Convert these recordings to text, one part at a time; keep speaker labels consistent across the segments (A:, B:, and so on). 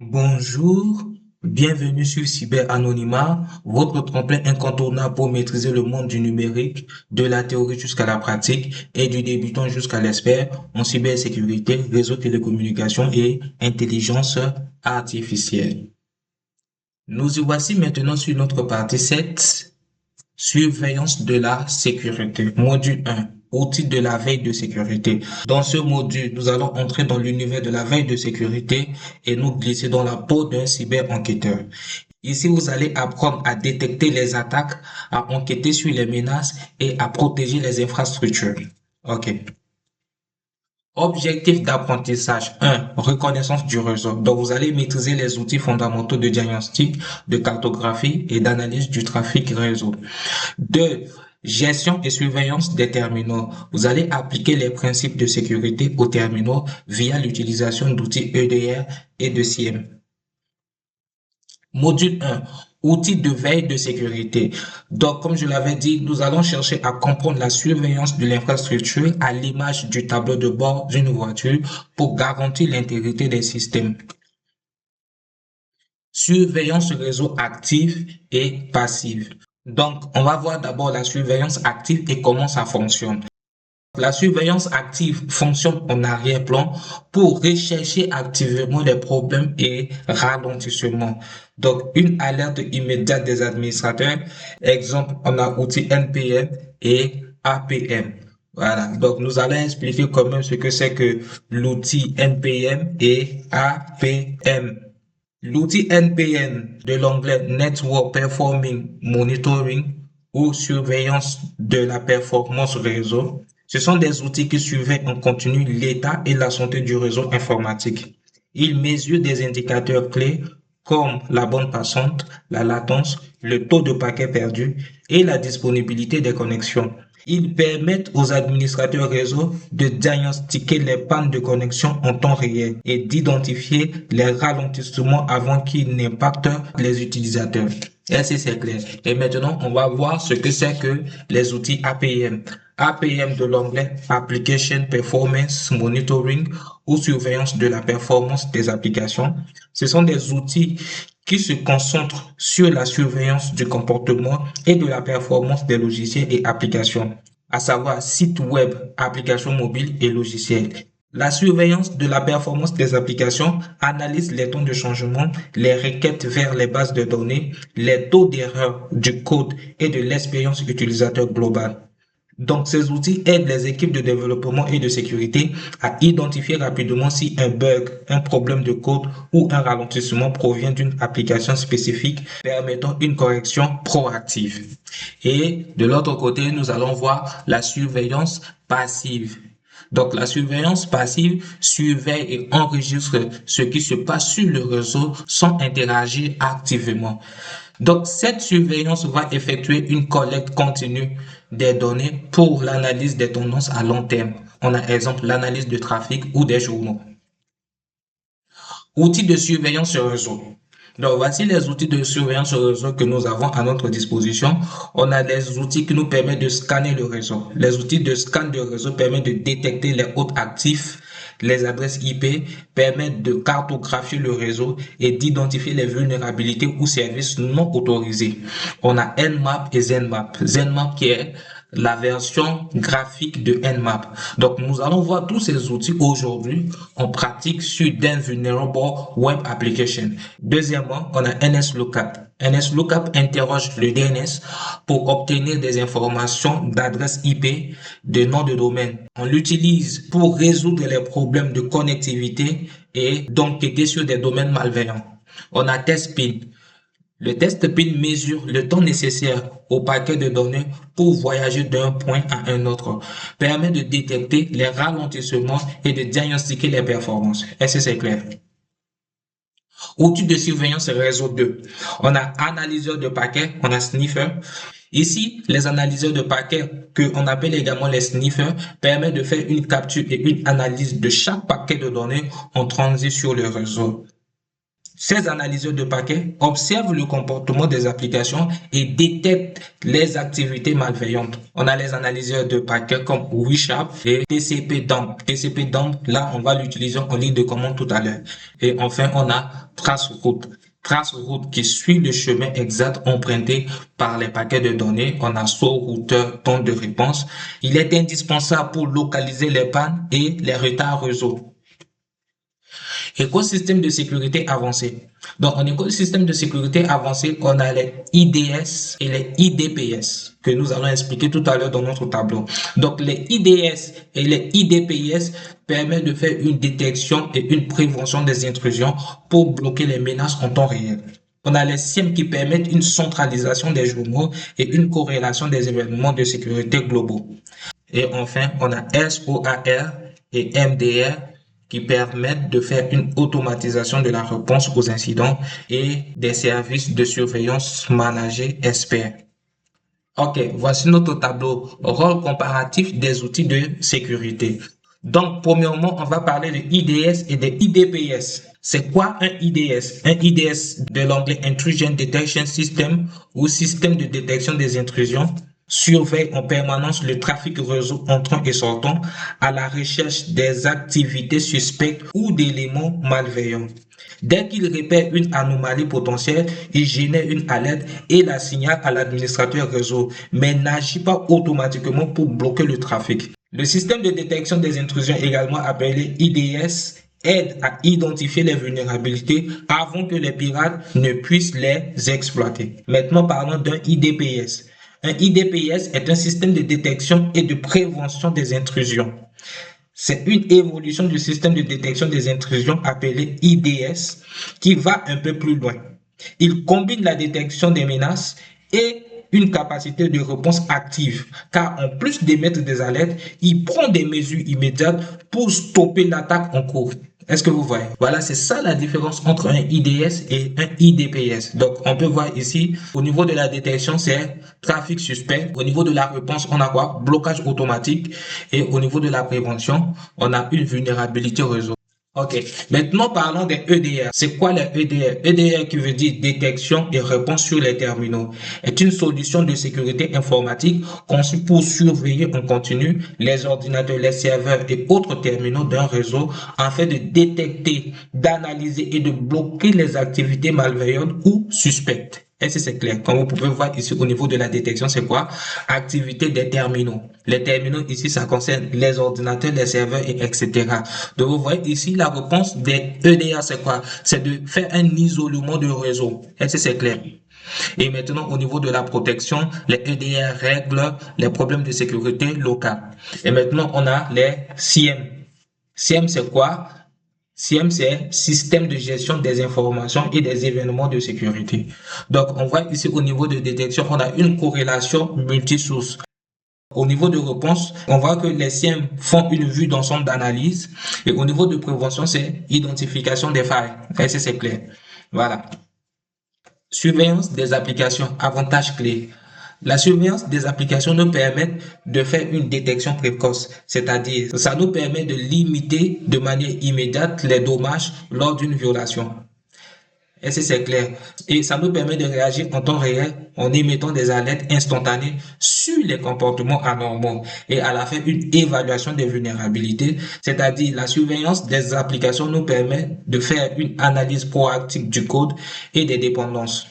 A: Bonjour, bienvenue sur Cyber Anonymat, votre tremplin incontournable pour maîtriser le monde du numérique, de la théorie jusqu'à la pratique et du débutant jusqu'à l'expert en cybersécurité, réseau télécommunications et intelligence artificielle. Nous y voici maintenant sur notre partie 7, surveillance de la sécurité, module 1. Outils de la veille de sécurité. Dans ce module, nous allons entrer dans l'univers de la veille de sécurité et nous glisser dans la peau d'un cyber-enquêteur. Ici, vous allez apprendre à détecter les attaques, à enquêter sur les menaces et à protéger les infrastructures. OK. Objectif d'apprentissage 1. Reconnaissance du réseau. Donc, vous allez maîtriser les outils fondamentaux de diagnostic, de cartographie et d'analyse du trafic réseau. 2. Gestion et surveillance des terminaux. Vous allez appliquer les principes de sécurité aux terminaux via l'utilisation d'outils EDR et de CIEM. Module 1. Outils de veille de sécurité. Donc, comme je l'avais dit, nous allons chercher à comprendre la surveillance de l'infrastructure à l'image du tableau de bord d'une voiture pour garantir l'intégrité des systèmes. Surveillance réseau active et passive. Donc, on va voir d'abord la surveillance active et comment ça fonctionne. La surveillance active fonctionne en arrière-plan pour rechercher activement les problèmes et ralentissements. Donc, une alerte immédiate des administrateurs. Exemple, on a outils NPM et APM. Voilà. Donc, nous allons expliquer quand même ce que c'est que l'outil NPM et APM. L'outil NPM de l'anglais Network Performing Monitoring ou surveillance de la performance réseau. Ce sont des outils qui surveillent en continu l'état et la santé du réseau informatique. Ils mesurent des indicateurs clés comme la bande passante, la latence, le taux de paquets perdus et la disponibilité des connexions. Ils permettent aux administrateurs réseau de diagnostiquer les pannes de connexion en temps réel et d'identifier les ralentissements avant qu'ils n'impactent les utilisateurs. Ainsi, c'est clair. Et maintenant, on va voir ce que c'est que les outils APM. APM de l'anglais Application Performance Monitoring ou surveillance de la performance des applications. Ce sont des outils qui se concentrent sur la surveillance du comportement et de la performance des logiciels et applications, à savoir sites web, applications mobiles et logiciels. La surveillance de la performance des applications analyse les temps de changement, les requêtes vers les bases de données, les taux d'erreur du code et de l'expérience utilisateur globale. Donc, ces outils aident les équipes de développement et de sécurité à identifier rapidement si un bug, un problème de code ou un ralentissement provient d'une application spécifique, permettant une correction proactive. Et de l'autre côté, nous allons voir la surveillance passive. Donc, la surveillance passive surveille et enregistre ce qui se passe sur le réseau sans interagir activement. Donc, cette surveillance va effectuer une collecte continue des données pour l'analyse des tendances à long terme. On a exemple l'analyse de trafic ou des journaux. Outils de surveillance sur réseau. Donc, voici les outils de surveillance sur réseau que nous avons à notre disposition. On a les outils qui nous permettent de scanner le réseau. Les outils de scan de réseau permettent de détecter les hôtes actifs. Les adresses IP permettent de cartographier le réseau et d'identifier les vulnérabilités ou services non autorisés. On a Nmap et Zenmap. Zenmap qui est la version graphique de Nmap. Donc, nous allons voir tous ces outils aujourd'hui en pratique sur d'un vulnerable web application. Deuxièmement, on a NSLOOKUP. NSLOOKUP interroge le DNS pour obtenir des informations d'adresse IP, de nom de domaine. On l'utilise pour résoudre les problèmes de connectivité et d'enquêter sur des domaines malveillants. On a TestPin. Le test PIN mesure le temps nécessaire au paquet de données pour voyager d'un point à un autre, permet de détecter les ralentissements et de diagnostiquer les performances. Est-ce que c'est clair? Outils de surveillance réseau 2. On a analyseur de paquets, on a sniffer. Ici, les analyseurs de paquets, que on appelle également les sniffers, permettent de faire une capture et une analyse de chaque paquet de données en transit sur le réseau. Ces analyseurs de paquets observent le comportement des applications et détectent les activités malveillantes. On a les analyseurs de paquets comme WeSharp et TCP-Dump. TCP-Dump, là, on va l'utiliser en ligne de commande tout à l'heure. Et enfin, on a Traceroute. Traceroute qui suit le chemin exact emprunté par les paquets de données. On a SoRouter, temps de réponse. Il est indispensable pour localiser les pannes et les retards réseau. Écosystème de sécurité avancé. Donc, en écosystème de sécurité avancé, on a les IDS et les IDPS que nous allons expliquer tout à l'heure dans notre tableau. Donc, les IDS et les IDPS permettent de faire une détection et une prévention des intrusions pour bloquer les menaces en temps réel. On a les SIEM qui permettent une centralisation des journaux et une corrélation des événements de sécurité globaux. Et enfin, on a SOAR et MDR qui permettent de faire une automatisation de la réponse aux incidents et des services de surveillance managés experts. Ok, voici notre tableau rôle comparatif des outils de sécurité. Donc, premièrement, on va parler de IDS et de IDPS. C'est quoi un IDS? Un IDS de l'anglais Intrusion Detection System ou système de détection des intrusions surveille en permanence le trafic réseau entrant et sortant à la recherche des activités suspectes ou d'éléments malveillants. Dès qu'il repère une anomalie potentielle, il génère une alerte et la signale à l'administrateur réseau, mais n'agit pas automatiquement pour bloquer le trafic. Le système de détection des intrusions, également appelé IDS, aide à identifier les vulnérabilités avant que les pirates ne puissent les exploiter. Maintenant, parlons d'un IDPS. Un IDPS est un système de détection et de prévention des intrusions. C'est une évolution du système de détection des intrusions appelé IDS qui va un peu plus loin. Il combine la détection des menaces et une capacité de réponse active, car en plus d'émettre des alertes, il prend des mesures immédiates pour stopper l'attaque en cours. Est-ce que vous voyez? Voilà, c'est ça la différence entre un IDS et un IDPS. Donc, on peut voir ici, au niveau de la détection, c'est trafic suspect. Au niveau de la réponse, on a quoi? Blocage automatique. Et au niveau de la prévention, on a une vulnérabilité réseau. Ok, maintenant parlons des EDR. C'est quoi les EDR? EDR qui veut dire détection et réponse sur les terminaux est une solution de sécurité informatique conçue pour surveiller en continu les ordinateurs, les serveurs et autres terminaux d'un réseau afin de détecter, d'analyser et de bloquer les activités malveillantes ou suspectes. Est-ce que c'est clair? Comme vous pouvez voir ici au niveau de la détection, c'est quoi? Activité des terminaux. Les terminaux ici, ça concerne les ordinateurs, les serveurs et etc. Donc vous voyez ici la réponse des EDR, c'est quoi? C'est de faire un isolement de réseau. Est-ce que c'est clair? Et maintenant, au niveau de la protection, les EDR règlent les problèmes de sécurité locale. Et maintenant, on a les SIEM. SIEM, c'est quoi? SIEM, c'est système de gestion des informations et des événements de sécurité. Donc, on voit ici au niveau de détection, on a une corrélation multisource. Au niveau de réponse, on voit que les SIEM font une vue d'ensemble d'analyse. Et au niveau de prévention, c'est identification des failles. Est-ce que c'est clair? Voilà. Surveillance des applications, avantages clés. La surveillance des applications nous permet de faire une détection précoce, c'est-à-dire ça nous permet de limiter de manière immédiate les dommages lors d'une violation. Est-ce que c'est clair? Et ça nous permet de réagir en temps réel en émettant des alertes instantanées sur les comportements anormaux et à la fin une évaluation des vulnérabilités, c'est-à-dire la surveillance des applications nous permet de faire une analyse proactive du code et des dépendances.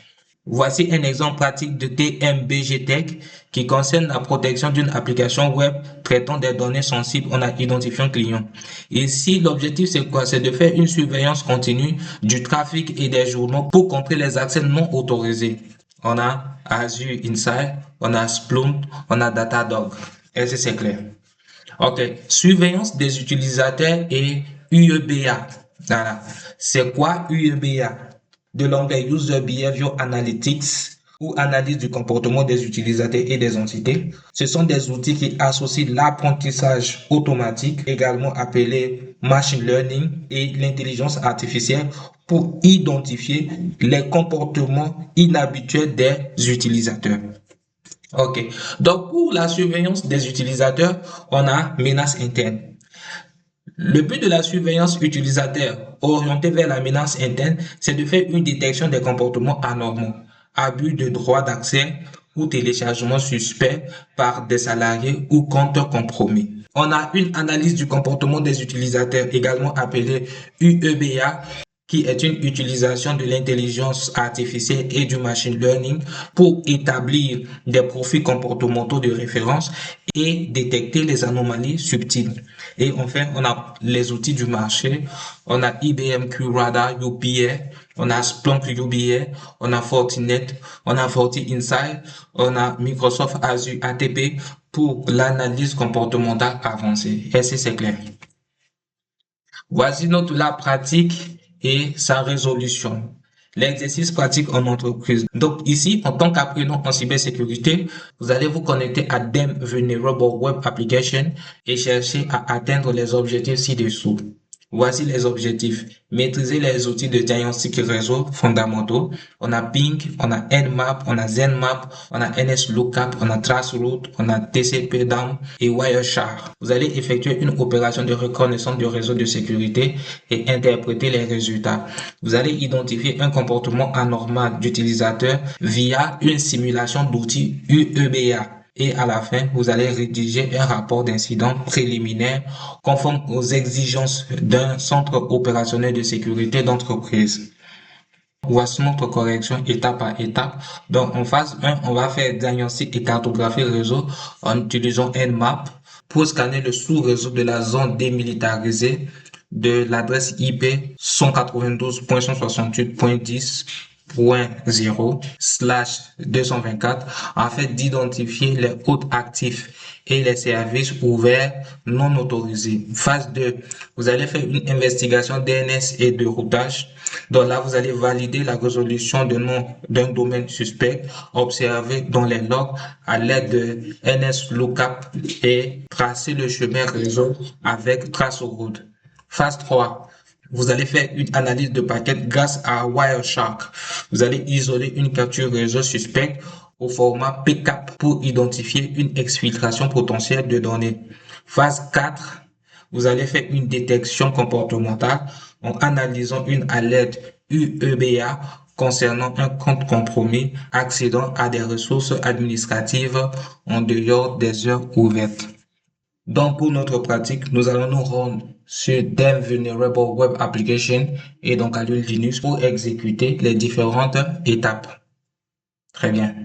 A: Voici un exemple pratique de TMBG Tech qui concerne la protection d'une application web traitant des données sensibles en identifiant client. Ici, l'objectif c'est quoi? C'est de faire une surveillance continue du trafic et des journaux pour contrer les accès non autorisés. On a Azure Insight, on a Splunk, on a Datadog. Est-ce que c'est clair? Ok. Surveillance des utilisateurs et UEBA. Voilà. C'est quoi UEBA? De l'anglais User Behavior Analytics ou analyse du comportement des utilisateurs et des entités. Ce sont des outils qui associent l'apprentissage automatique, également appelé machine learning, et l'intelligence artificielle pour identifier les comportements inhabituels des utilisateurs. Ok. Donc, pour la surveillance des utilisateurs, on a menaces internes. Le but de la surveillance utilisateur orientée vers la menace interne, c'est de faire une détection des comportements anormaux, abus de droit d'accès ou téléchargement suspect par des salariés ou comptes compromis. On a une analyse du comportement des utilisateurs, également appelée UEBA, qui est une utilisation de l'intelligence artificielle et du machine learning pour établir des profils comportementaux de référence et détecter les anomalies subtiles. Et enfin, on a les outils du marché. On a IBM QRadar, UBA, on a Splunk UBA, on a Fortinet, on a FortiInsight, on a Microsoft Azure ATP pour l'analyse comportementale avancée. Est-ce que c'est clair? Voici notre la pratique et sa résolution. L'exercice pratique en entreprise. Donc ici, en tant qu'apprenant en cybersécurité, vous allez vous connecter à DEM Vulnerable Web Application et chercher à atteindre les objectifs ci-dessous. Voici les objectifs. Maîtriser les outils de diagnostic réseau fondamentaux. On a Ping, on a Nmap, on a Zenmap, on a NSLOOKUP, on a Traceroute, on a TCP/DOM et Wireshark. Vous allez effectuer une opération de reconnaissance du réseau de sécurité et interpréter les résultats. Vous allez identifier un comportement anormal d'utilisateur via une simulation d'outils UEBA. Et à la fin, vous allez rédiger un rapport d'incident préliminaire conforme aux exigences d'un centre opérationnel de sécurité d'entreprise. Voici notre correction étape par étape. Donc, en phase 1, on va faire diagnostic et cartographie réseau en utilisant Nmap pour scanner le sous-réseau de la zone démilitarisée de l'adresse IP 192.168.10.0/224 afin d'identifier les hôtes actifs et les services ouverts non autorisés. Phase 2, vous allez faire une investigation DNS et de routage. Donc là, vous allez valider la résolution de nom d'un domaine suspect observé dans les logs à l'aide de NSLOOKUP et tracer le chemin réseau avec Traceroute. Phase 3. Vous allez faire une analyse de paquets grâce à Wireshark. Vous allez isoler une capture réseau suspecte au format PCAP pour identifier une exfiltration potentielle de données. Phase 4. Vous allez faire une détection comportementale en analysant une alerte UEBA concernant un compte compromis accédant à des ressources administratives en dehors des heures ouvertes. Donc, pour notre pratique, nous allons nous rendre sur Dev Vulnerable Web Application et donc à l'huile Linux pour exécuter les différentes étapes. Très bien.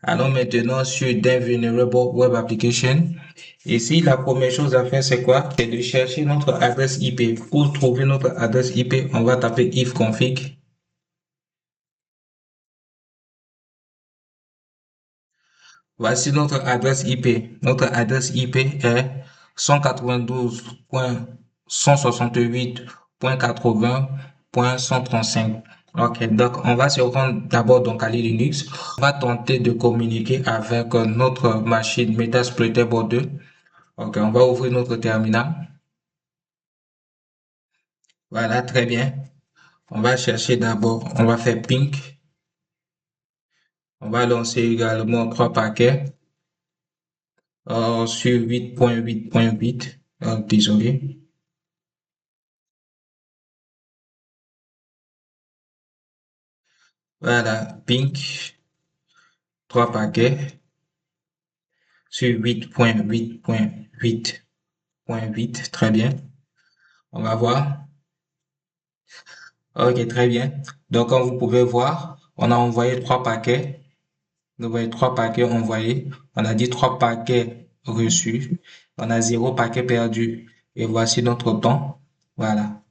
A: Allons maintenant sur Dev Vulnerable Web Application. Ici, la première chose à faire, c'est quoi? C'est de chercher notre adresse IP. Pour trouver notre adresse IP, on va taper ifconfig. Voici notre adresse IP. Notre adresse IP est 192.168.80.135. Ok, donc on va se rendre d'abord donc à Linux. On va tenter de communiquer avec notre machine Metasploiter Board 2. Ok, on va ouvrir notre terminal. Voilà, très bien. On va chercher d'abord, on va faire ping. On va lancer également 3 paquets sur 8.8.8. Désolé. Voilà, ping, 3 paquets sur 8.8.8.8. Très bien. On va voir. Ok, très bien. Donc, comme vous pouvez voir, on a envoyé 3 paquets. Vous voyez 3 paquets envoyés. On a dit 3 paquets reçus. On a 0 paquet perdu. Et voici notre temps. Voilà.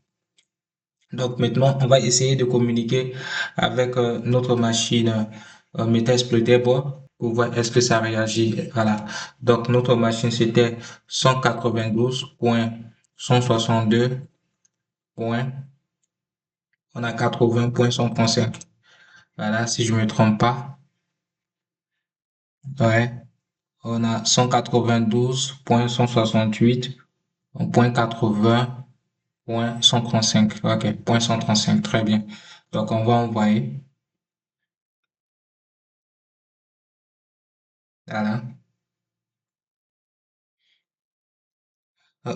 A: Donc maintenant, on va essayer de communiquer avec notre machine Metasploiter pour voir est-ce que ça réagit. Voilà. Donc notre machine c'était 192.162. On a 80.135. Voilà, si je me trompe pas. Ouais. On a 192.168.80.135. Ok, point 135. Très bien. Donc on va envoyer. Voilà.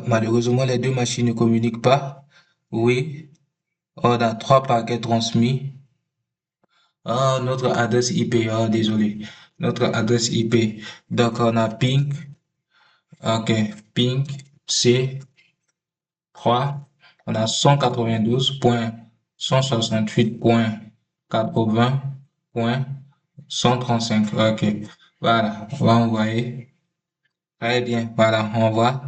A: Malheureusement, les deux machines ne communiquent pas. Oui, on a 3 paquets transmis. Ah, notre adresse IP, ah, désolé. Notre adresse IP. Donc, on a ping, ok, ping C 3. On a 192.168.80.135. Ok, voilà, on va envoyer. Très bien, voilà, on voit.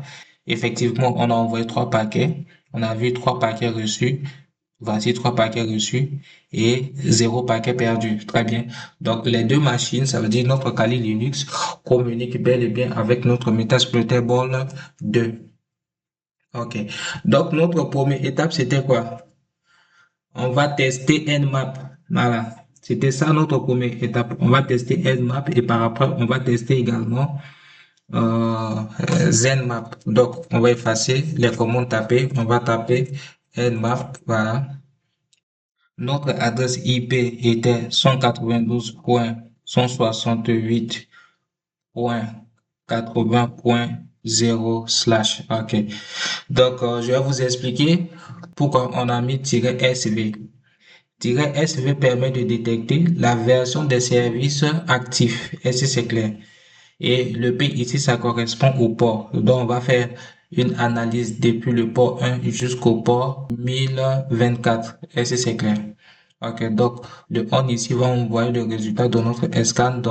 A: Effectivement, on a envoyé 3 paquets. On a vu 3 paquets reçus. Voici 3 paquets reçus et 0 paquet perdu. Très bien. Donc, les deux machines, ça veut dire notre Kali Linux communique bel et bien avec notre Metasploiter Ball 2. OK. Donc, notre première étape, c'était quoi? On va tester Nmap. Voilà. C'était ça notre première étape. On va tester Nmap et par après, on va tester également Zenmap. Donc, on va effacer les commandes tapées. On va taper Nmap. Voilà. Notre adresse IP était 192.168.80.0 OK. Donc, je vais vous expliquer pourquoi on a mis -SV. -SV permet de détecter la version des services actifs. Est-ce que c'est clair? Et le P ici, ça correspond au port. Donc, on va faire une analyse depuis le port 1 jusqu'au port 1024. Est-ce que c'est clair? Ok, donc le on ici va envoyer le résultat de notre scan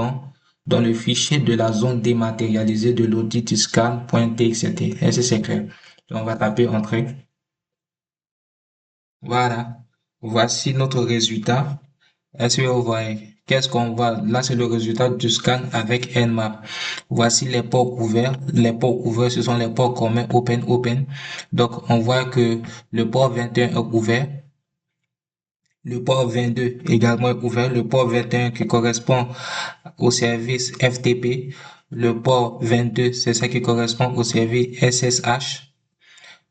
A: dans le fichier de la zone dématérialisée de l'audit scan.txt. Est-ce que c'est clair? Donc, on va taper entrée. Voilà. Voici notre résultat. Est-ce que vous voyez? Qu'est-ce qu'on voit? Là, c'est le résultat du scan avec Nmap. Voici les ports couverts. Les ports couverts, ce sont les ports communs open. Donc, on voit que le port 21 est ouvert. Le port 22 également est ouvert. Le port 21 qui correspond au service FTP. Le port 22, c'est ça qui correspond au service SSH.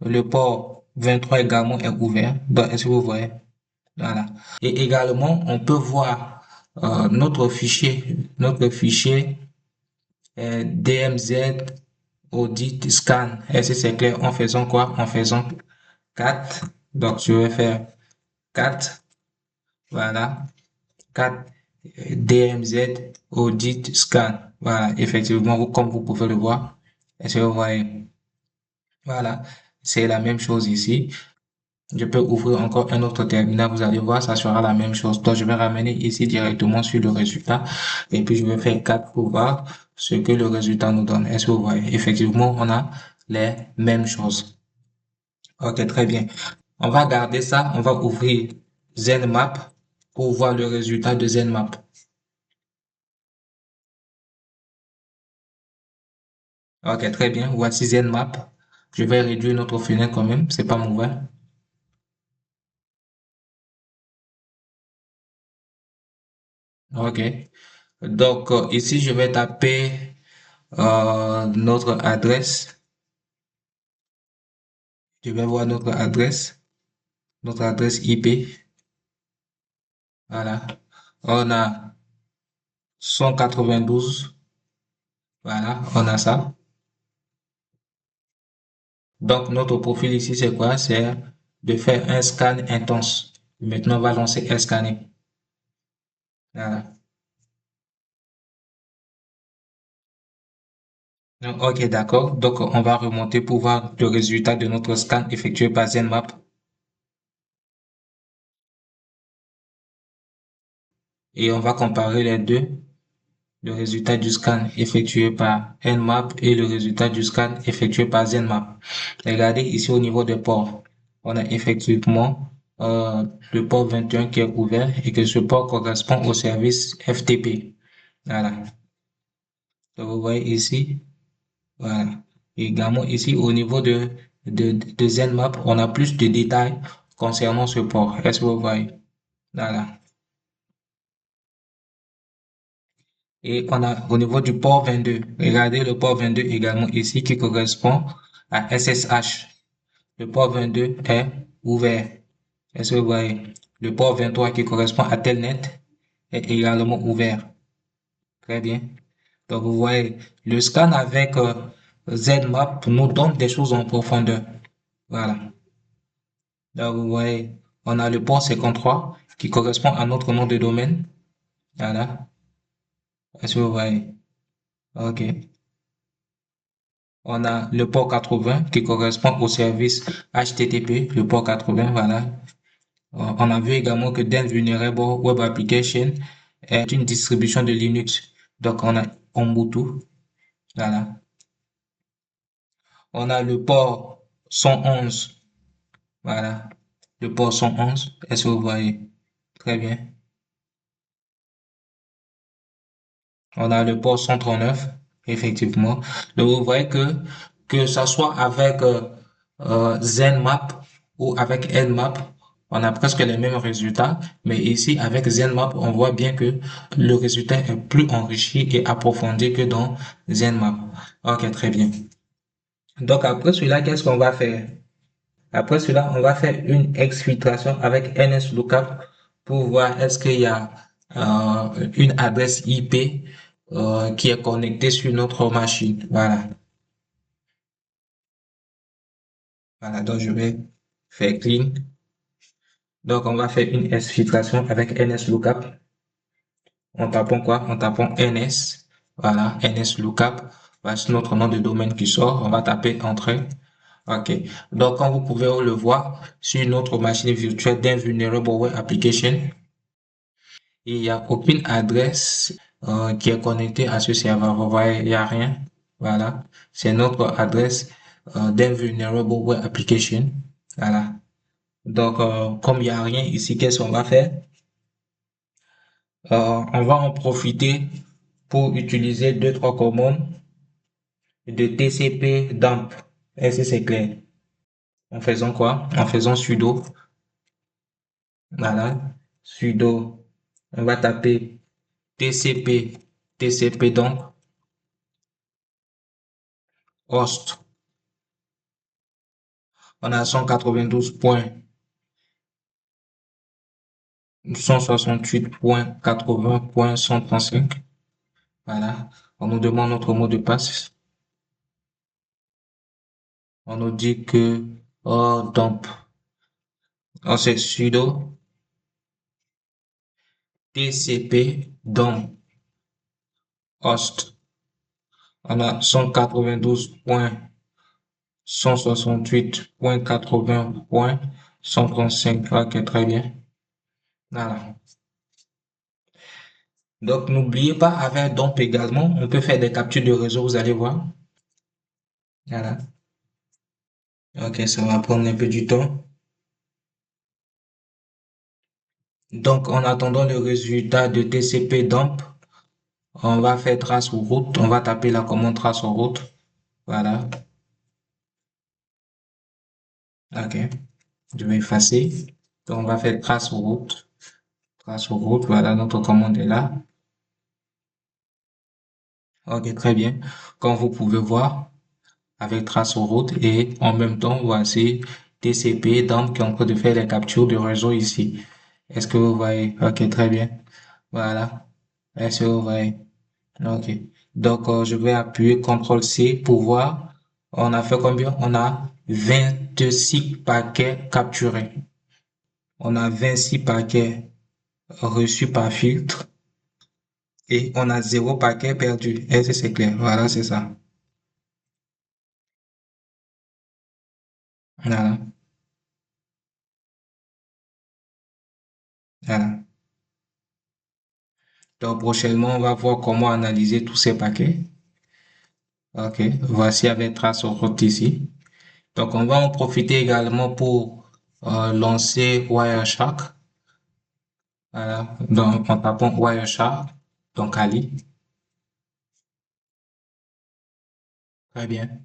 A: Le port 23 également est ouvert. Donc, est-ce que vous voyez? Voilà. Et également, on peut voir notre fichier DMZ Audit Scan. Est-ce que c'est clair? En faisant quoi? En faisant 4. Donc, je vais faire 4. Voilà. 4 DMZ Audit Scan. Voilà. Effectivement, comme vous pouvez le voir. Est-ce que vous voyez? Voilà. C'est la même chose ici. Je peux ouvrir encore un autre terminal, vous allez voir, ça sera la même chose. Donc, je vais ramener ici directement sur le résultat et puis je vais faire 4 pour voir ce que le résultat nous donne. Est-ce que vous voyez? Effectivement, on a les mêmes choses. Ok, très bien. On va garder ça, on va ouvrir ZenMap pour voir le résultat de ZenMap. Ok, très bien. Voici ZenMap. Je vais réduire notre fenêtre quand même, c'est pas mauvais. Ok. Donc, ici, je vais taper notre adresse. Je vais voir notre adresse IP. Voilà. On a 192. Voilà, on a ça. Donc, notre profil ici, c'est quoi? C'est de faire un scan intense. Maintenant, on va lancer scanner. Voilà. Ok, d'accord. Donc, on va remonter pour voir le résultat de notre scan effectué par ZenMap. Et on va comparer les deux. Le résultat du scan effectué par Nmap et le résultat du scan effectué par ZenMap. Regardez ici au niveau des ports. On a effectivement le port 21 qui est ouvert et que ce port correspond au service FTP. Voilà. Donc, vous voyez ici. Voilà. Également ici au niveau de ZenMap, on a plus de détails concernant ce port. Est-ce que vous voyez? Voilà. Et on a au niveau du port 22, regardez le port 22 également ici qui correspond à SSH. Le port 22 est ouvert. Est-ce que vous voyez? Le port 23 qui correspond à Telnet est également ouvert. Très bien. Donc vous voyez, le scan avec Zmap nous donne des choses en profondeur. Voilà. Là, vous voyez, on a le port 53 qui correspond à notre nom de domaine. Voilà. Est-ce que vous voyez? OK. On a le port 80 qui correspond au service HTTP, le port 80, voilà. On a vu également que Dell Vulnerable Web Application est une distribution de Linux. Donc, on a Ubuntu, voilà. On a le port 111, voilà. Le port 111, est-ce que vous voyez? Très bien. On a le port 139, effectivement. Donc, vous voyez que ça soit avec ZenMap ou avec Nmap, on a presque les mêmes résultats. Mais ici, avec ZenMap, on voit bien que le résultat est plus enrichi et approfondi que dans ZenMap. Ok, très bien. Donc, après celui-là, qu'est-ce qu'on va faire? Après cela, on va faire une exfiltration avec NSLOOKUP pour voir est-ce qu'il y a une adresse IP qui est connectée sur notre machine. Voilà. Voilà, donc je vais faire clean. Donc on va faire une exfiltration avec NSLOOKUP. En tapant quoi? En tapant NS. Voilà, NSLOOKUP. Voilà, c'est notre nom de domaine qui sort. On va taper entrée. OK. Donc, comme vous pouvez le voir, sur notre machine virtuelle d'Invulnerable Web Application, il n'y a aucune adresse qui est connectée à ce serveur. Vous voyez, il n'y a rien. Voilà. C'est notre adresse d'Invulnerable Web Application. Voilà. Donc, comme il n'y a rien ici, qu'est-ce qu'on va faire? On va en profiter pour utiliser deux, trois commandes de TCP dump. Est-ce que c'est clair? En faisant quoi? En faisant sudo. Voilà. Sudo. On va taper TCP, TCP dump, host. On a 192.168.80.135. Voilà. On nous demande notre mot de passe. On nous dit que, oh, dump. Oh, c'est sudo TCP dump host. On a 192.168.80.135. Ok, très bien. Voilà. Donc, n'oubliez pas, avec dump également, on peut faire des captures de réseau, vous allez voir. Voilà. Ok, ça va prendre un peu du temps. Donc, en attendant le résultat de TCP dump, on va faire trace route. On va taper la commande trace route. Voilà. Ok. Je vais effacer. Donc, on va faire trace route. Trace route. Voilà, notre commande est là. Ok, très bien. Comme vous pouvez voir, avec trace route et en même temps, voici TCP dump qui est en train de faire les captures du réseau ici. Est-ce que vous voyez? Ok, très bien. Voilà. Est-ce que vous voyez? Ok. Donc, je vais appuyer CTRL-C pour voir. On a fait combien? On a 26 paquets capturés. On a 26 paquets reçus par filtre et on a 0 paquet perdu. Est-ce que c'est clair? Voilà, c'est ça. Voilà. Voilà. Donc, prochainement, on va voir comment analyser tous ces paquets. Ok. Voici avec trace route ici. Donc, on va en profiter également pour lancer Wireshark. Voilà, donc en tapant Wireshark, donc Ali. Très bien.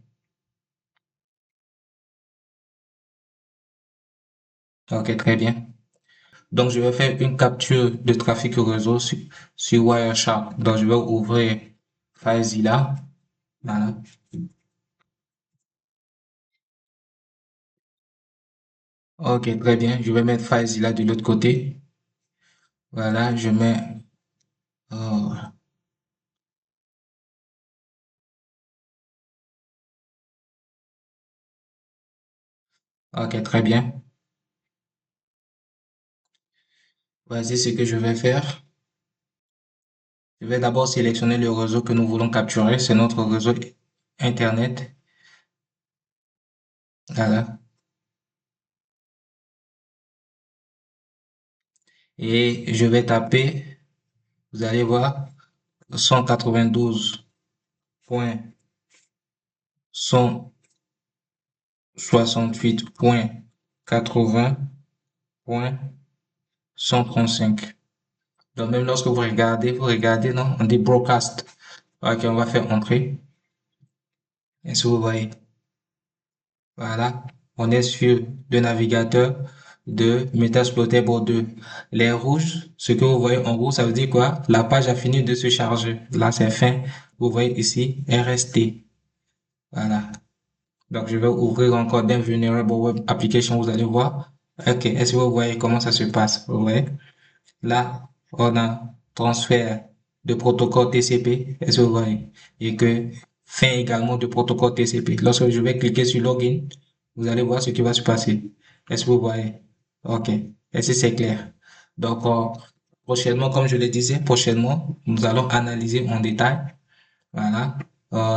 A: Ok, très bien. Donc je vais faire une capture de trafic réseau sur Wireshark. Donc je vais ouvrir FileZilla. Voilà. Ok, très bien. Je vais mettre FileZilla de l'autre côté. Voilà, je mets euh, Ok, très bien. Voici ce que je vais faire. Je vais d'abord sélectionner le réseau que nous voulons capturer. C'est notre réseau Internet. Voilà. Et je vais taper, vous allez voir, 192.168.80.135. Donc même lorsque vous regardez, non, on dit broadcast. Ok, on va faire entrer. Et si vous voyez, voilà, on est sur le navigateur de Metasploiter 2. Les rouges, ce que vous voyez en rouge, ça veut dire quoi? La page a fini de se charger. Là, c'est fin. Vous voyez ici, RST. Voilà. Donc, je vais ouvrir encore d'un Vulnerable Web Application, vous allez voir. Ok, est-ce que vous voyez comment ça se passe? Vous voyez? Là, on a transfert de protocole TCP, est-ce que vous voyez? Et que fin également de protocole TCP. Lorsque je vais cliquer sur Login, vous allez voir ce qui va se passer. Est-ce que vous voyez? Ok. Est-ce que c'est clair? Donc, prochainement, comme je le disais, prochainement, nous allons analyser en détail, voilà,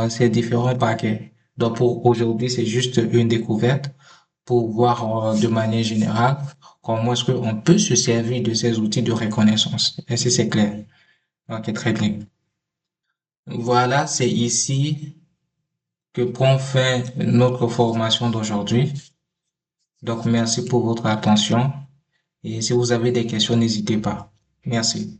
A: ces différents paquets. Donc, pour aujourd'hui, c'est juste une découverte pour voir de manière générale comment est-ce qu'on peut se servir de ces outils de reconnaissance. Est-ce que c'est clair? Ok, très bien. Voilà, c'est ici que prend fin notre formation d'aujourd'hui. Donc, merci pour votre attention et si vous avez des questions, n'hésitez pas. Merci.